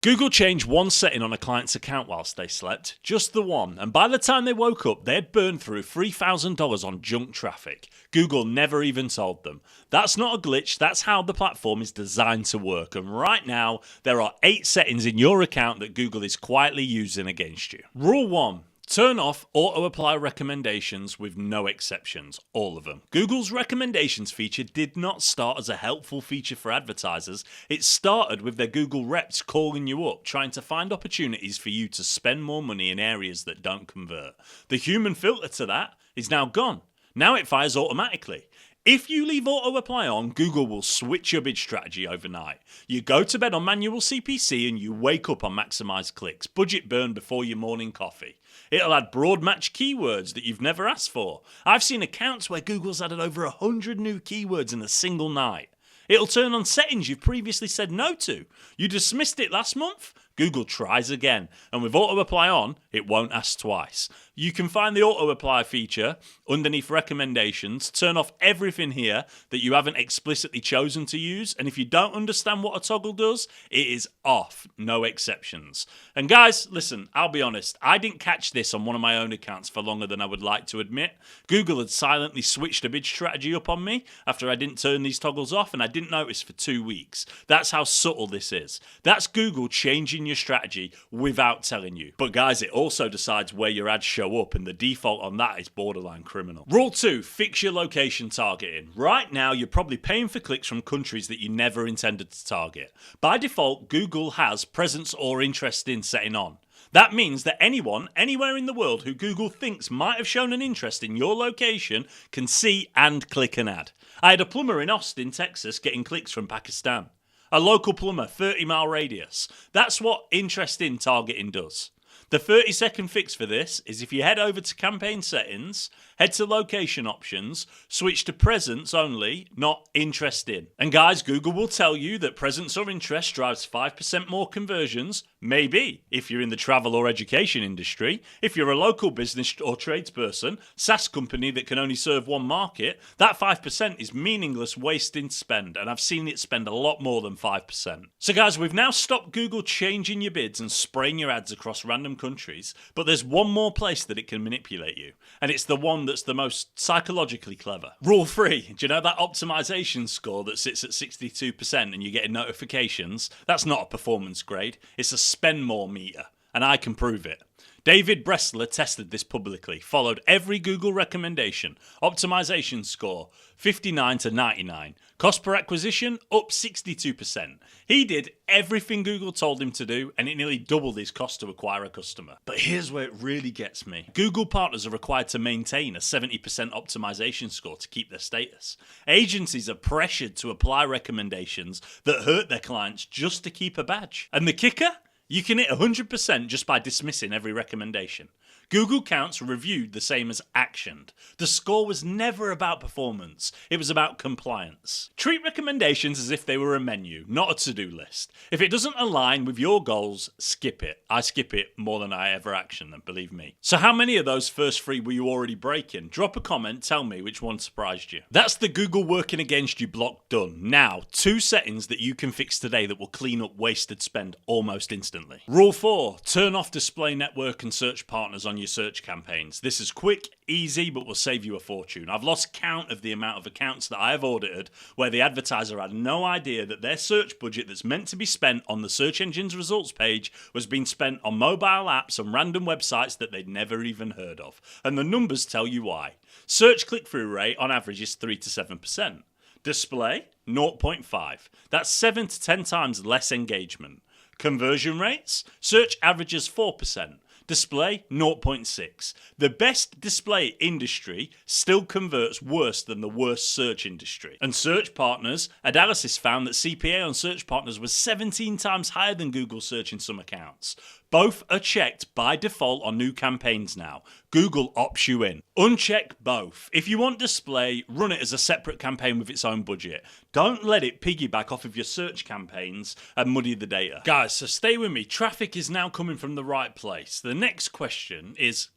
Google changed one setting on a client's account whilst they slept, just the one, and by the time they woke up, they had burned through $3,000 on junk traffic. Google never even told them. That's not a glitch, that's how the platform is designed to work, and right now, there are 8 settings in your account that Google is quietly using against you. Rule 1. Turn off auto-apply recommendations with no exceptions, all of them. Google's recommendations feature did not start as a helpful feature for advertisers. It started with their Google reps calling you up, trying to find opportunities for you to spend more money in areas that don't convert. The human filter to that is now gone. Now it fires automatically. If you leave auto-apply on, Google will switch your bid strategy overnight. You go to bed on manual CPC and you wake up on maximized clicks, budget burn before your morning coffee. It'll add broad match keywords that you've never asked for. I've seen accounts where Google's added over 100 new keywords in a single night. It'll turn on settings you've previously said no to. You dismissed it last month? Google tries again, and with auto-apply on, it won't ask twice. You can find the auto-apply feature underneath recommendations, turn off everything here that you haven't explicitly chosen to use, and if you don't understand what a toggle does, it is off, no exceptions. And guys, listen, I'll be honest, I didn't catch this on one of my own accounts for longer than I would like to admit. Google had silently switched a bid strategy up on me after I didn't turn these toggles off, and I didn't notice for 2 weeks. That's how subtle this is. That's Google changing your strategy without telling you. But guys, it also decides where your ads show up, and the default on that is borderline criminal. Rule 2, fix your location targeting. Right now, you're probably paying for clicks from countries that you never intended to target. By default, Google has presence or interest in setting on. That means that anyone, anywhere in the world who Google thinks might have shown an interest in your location can see and click an ad. I had a plumber in Austin, Texas, getting clicks from Pakistan. A local plumber, 30-mile radius. That's what interest in targeting does. The 30-second fix for this is if you head over to campaign settings, head to location options, switch to presence only, not interest in. And guys, Google will tell you that presence or interest drives 5% more conversions. Maybe, if you're in the travel or education industry. If you're a local business or tradesperson, SaaS company that can only serve one market, that 5% is meaningless wasting spend, and I've seen it spend a lot more than 5%. So guys, we've now stopped Google changing your bids and spraying your ads across random countries, but there's one more place that it can manipulate you, and it's the one that's the most psychologically clever. Rule 3, do you know that optimization score that sits at 62% and you're getting notifications? That's not a performance grade, it's a spend more meter, and I can prove it. David Bressler tested this publicly, followed every Google recommendation, optimization score 59 to 99, cost per acquisition up 62%. He did everything Google told him to do, and it nearly doubled his cost to acquire a customer. But here's where it really gets me. Google partners are required to maintain a 70% optimization score to keep their status. Agencies are pressured to apply recommendations that hurt their clients just to keep a badge. And the kicker? You can hit 100% just by dismissing every recommendation. Google counts reviewed the same as actioned. The score was never about performance, it was about compliance. Treat recommendations as if they were a menu, not a to-do list. If it doesn't align with your goals, skip it. I skip it more than I ever action them, believe me. So how many of those first 3 were you already breaking? Drop a comment, tell me which one surprised you. That's the Google working against you block done. Now, 2 settings that you can fix today that will clean up wasted spend almost instantly. Rule 4, turn off display network and search partners on your search campaigns. This is quick, easy, but will save you a fortune. I've lost count of the amount of accounts that I have audited where the advertiser had no idea that their search budget that's meant to be spent on the search engine's results page was being spent on mobile apps and random websites that they'd never even heard of. And the numbers tell you why. Search click-through rate on average is 3 to 7%. Display, 0.5. That's 7 to 10 times less engagement. Conversion rates, search averages 4%. Display, 0.6. The best display industry still converts worse than the worst search industry. And search partners, analysis found that CPA on search partners was 17 times higher than Google search in some accounts. Both are checked by default on new campaigns now. Google opts you in. Uncheck both. If you want display, run it as a separate campaign with its own budget. Don't let it piggyback off of your search campaigns and muddy the data. Guys, so stay with me. Traffic is now coming from the right place. The next question is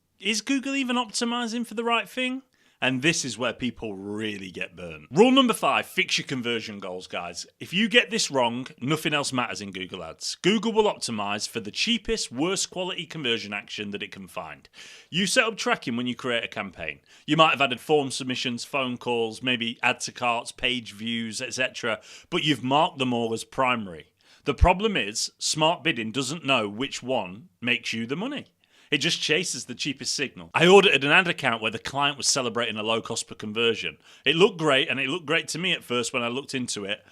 Google even optimizing for the right thing? And this is where people really get burned. Rule number 5, fix your conversion goals, guys. If you get this wrong, nothing else matters in Google Ads. Google will optimize for the cheapest, worst quality conversion action that it can find. You set up tracking when you create a campaign. You might have added form submissions, phone calls, maybe add to carts, page views, etc., but you've marked them all as primary. The problem is, smart bidding doesn't know which one makes you the money. It just chases the cheapest signal. I audited an ad account where the client was celebrating a low cost per conversion. It looked great, and it looked great to me at first when I looked into it.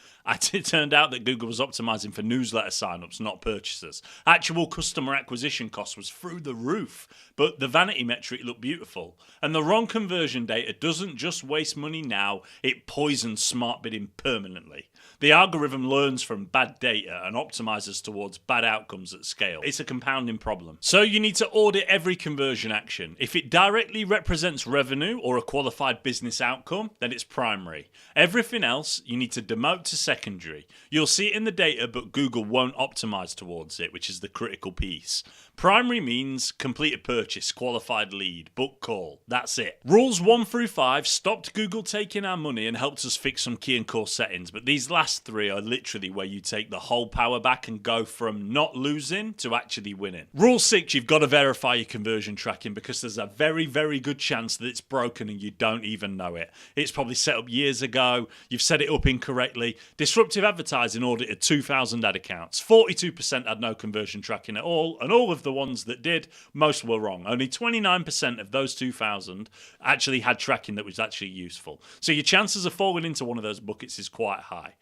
It turned out that Google was optimizing for newsletter signups, not purchases. Actual customer acquisition cost was through the roof, but the vanity metric looked beautiful. And the wrong conversion data doesn't just waste money now, it poisons smart bidding permanently. The algorithm learns from bad data and optimizes towards bad outcomes at scale. It's a compounding problem. So you need to audit every conversion action. If it directly represents revenue or a qualified business outcome, then it's primary. Everything else you need to demote to secondary. You'll see it in the data, but Google won't optimize towards it, which is the critical piece. Primary means completed purchase, qualified lead, book call. That's it. Rules 1 through 5 stopped Google taking our money and helped us fix some key and core settings, but these last 3 are literally where you take the whole power back and go from not losing to actually winning. Rule 6, you've got to verify your conversion tracking because there's a very, very good chance that it's broken and you don't even know it. It's probably set up years ago, you've set it up incorrectly. Disruptive Advertising audited 2,000 ad accounts. 42% had no conversion tracking at all, and all of the ones that did, most were wrong. Only 29% of those 2,000 actually had tracking that was actually useful. So your chances of falling into one of those buckets is quite high.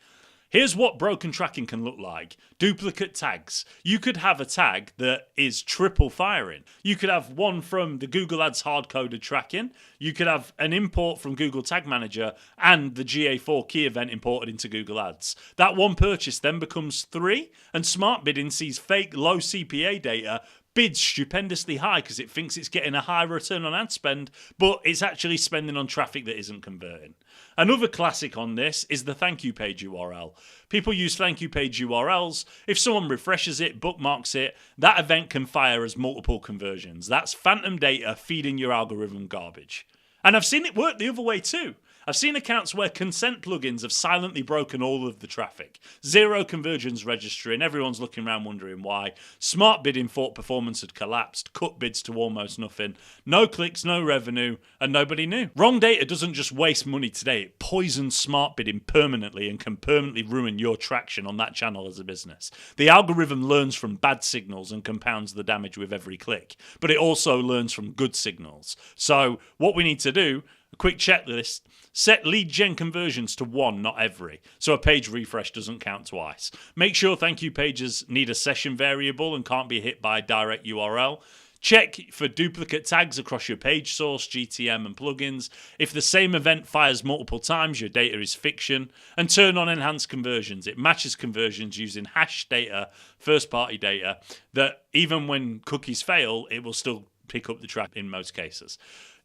Here's what broken tracking can look like. Duplicate tags. You could have a tag that is triple firing. You could have one from the Google Ads hard-coded tracking. You could have an import from Google Tag Manager and the GA4 key event imported into Google Ads. That one purchase then becomes 3, and smart bidding sees fake low CPA data bids stupendously high because it thinks it's getting a high return on ad spend, but it's actually spending on traffic that isn't converting. Another classic on this is the thank you page URL. People use thank you page URLs. If someone refreshes it, bookmarks it, that event can fire as multiple conversions. That's phantom data feeding your algorithm garbage. And I've seen it work the other way too. I've seen accounts where consent plugins have silently broken all of the traffic. 0 conversions registering, everyone's looking around wondering why. Smart bidding thought performance had collapsed, cut bids to almost nothing. No clicks, no revenue, and nobody knew. Wrong data doesn't just waste money today, it poisons smart bidding permanently and can permanently ruin your traction on that channel as a business. The algorithm learns from bad signals and compounds the damage with every click, but it also learns from good signals. So what we need to do, a quick checklist, set lead gen conversions to 1, not every, so a page refresh doesn't count twice. Make sure thank you pages need a session variable and can't be hit by direct URL. Check for duplicate tags across your page source, GTM and plugins. If the same event fires multiple times, your data is fiction. And turn on enhanced conversions. It matches conversions using hash data, first-party data, that even when cookies fail, it will still pick up the traffic in most cases.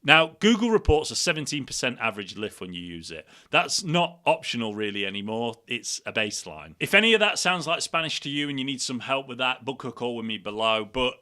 Now, Google reports a 17% average lift when you use it. That's not optional really anymore. It's a baseline. If any of that sounds like Spanish to you and you need some help with that, book a call with me below. But,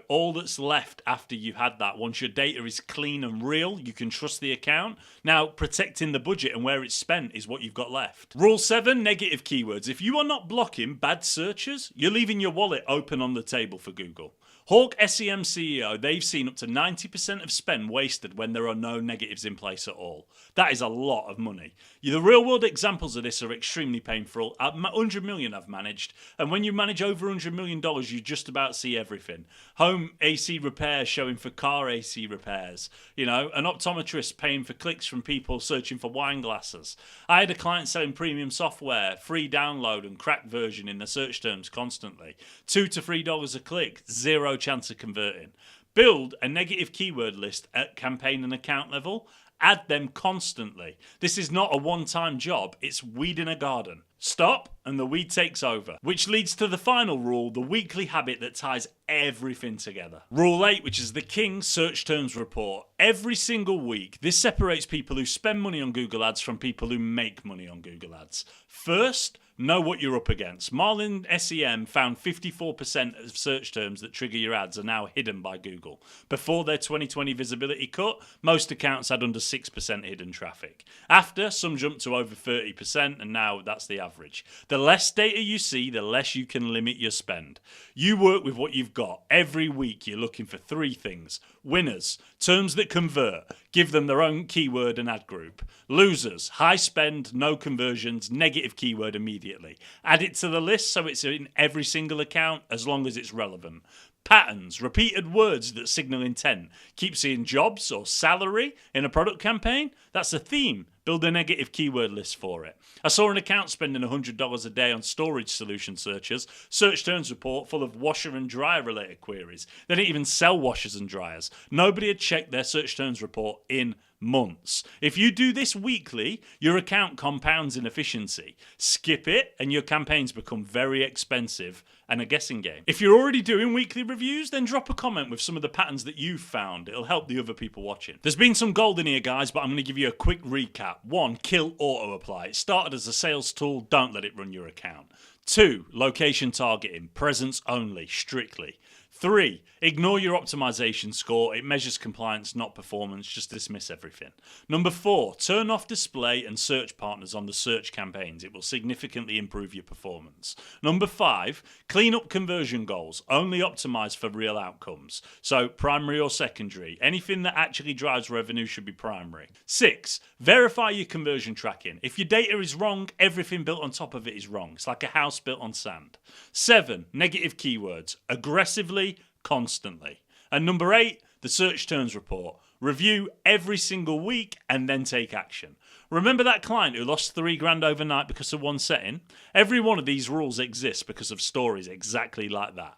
all that's left after you've had that, once your data is clean and real, you can trust the account. Now, protecting the budget and where it's spent is what you've got left. Rule 7, negative keywords. If you are not blocking bad searches, you're leaving your wallet open on the table for Google. Hawk SEM CEO, they've seen up to 90% of spend wasted when there are no negatives in place at all. That is a lot of money. The real world examples of this are extremely painful. 100 million I've managed, and when you manage over $100 million, you just about see everything. Home AC repairs showing for car AC repairs. An optometrist paying for clicks from people searching for wine glasses. I had a client selling premium software, free download and cracked version in the search terms constantly. $2 to $3 a click, 0 chance of converting. Build a negative keyword list at campaign and account level. Add them constantly. This is not a one-time job, it's weeding a garden. Stop and the weed takes over. Which leads to the final rule, the weekly habit that ties everything together. Rule 8, which is the king search terms report. Every single week, this separates people who spend money on Google Ads from people who make money on Google Ads. First, know what you're up against. Marlin SEM found 54% of search terms that trigger your ads are now hidden by Google. Before their 2020 visibility cut, most accounts had under 6% hidden traffic. After, some jumped to over 30%, and now that's the average. The less data you see, the less you can limit your spend. You work with what you've got. Every week you're looking for 3 things. Winners, terms that convert, give them their own keyword and ad group. Losers, high spend, no conversions, negative keyword immediately. Add it to the list so it's in every single account as long as it's relevant. Patterns, repeated words that signal intent. Keep seeing jobs or salary in a product campaign. That's a theme. Build a negative keyword list for it. I saw an account spending $100 a day on storage solution searches. Search terms report full of washer and dryer related queries. They didn't even sell washers and dryers. Nobody had checked their search terms report in months. If you do this weekly, your account compounds in efficiency. Skip it and your campaigns become very expensive and a guessing game. If you're already doing weekly reviews, then drop a comment with some of the patterns that you've found. It'll help the other people watching. There's been some gold in here, guys, but I'm going to give you a quick recap. 1, kill auto apply. It started as a sales tool. Don't let it run your account. 2, location targeting. Presence only, strictly. 3, ignore your optimization score. It measures compliance, not performance. Just dismiss everything. Number 4, turn off display and search partners on the search campaigns. It will significantly improve your performance. Number 5, clean up conversion goals. Only optimize for real outcomes. So primary or secondary. Anything that actually drives revenue should be primary. 6, verify your conversion tracking. If your data is wrong, everything built on top of it is wrong. It's like a house built on sand. 7, negative keywords. Aggressively, constantly. And number 8, the search terms report. Review every single week and then take action. Remember that client who lost $3,000 overnight because of one setting? Every one of these rules exists because of stories exactly like that.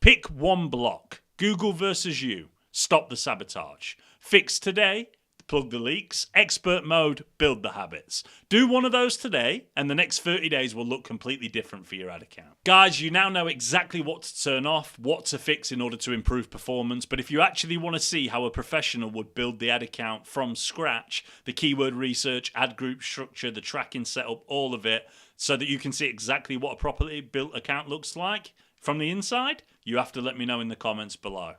Pick one block. Google versus you. Stop the sabotage. Fix today. Plug the leaks. Expert mode. Build the habits. Do one of those today and the next 30 days will look completely different for your ad account. Guys, you now know exactly what to turn off, what to fix in order to improve performance, but if you actually want to see how a professional would build the ad account from scratch, the keyword research, ad group structure, the tracking setup, all of it, so that you can see exactly what a properly built account looks like from the inside, you have to let me know in the comments below.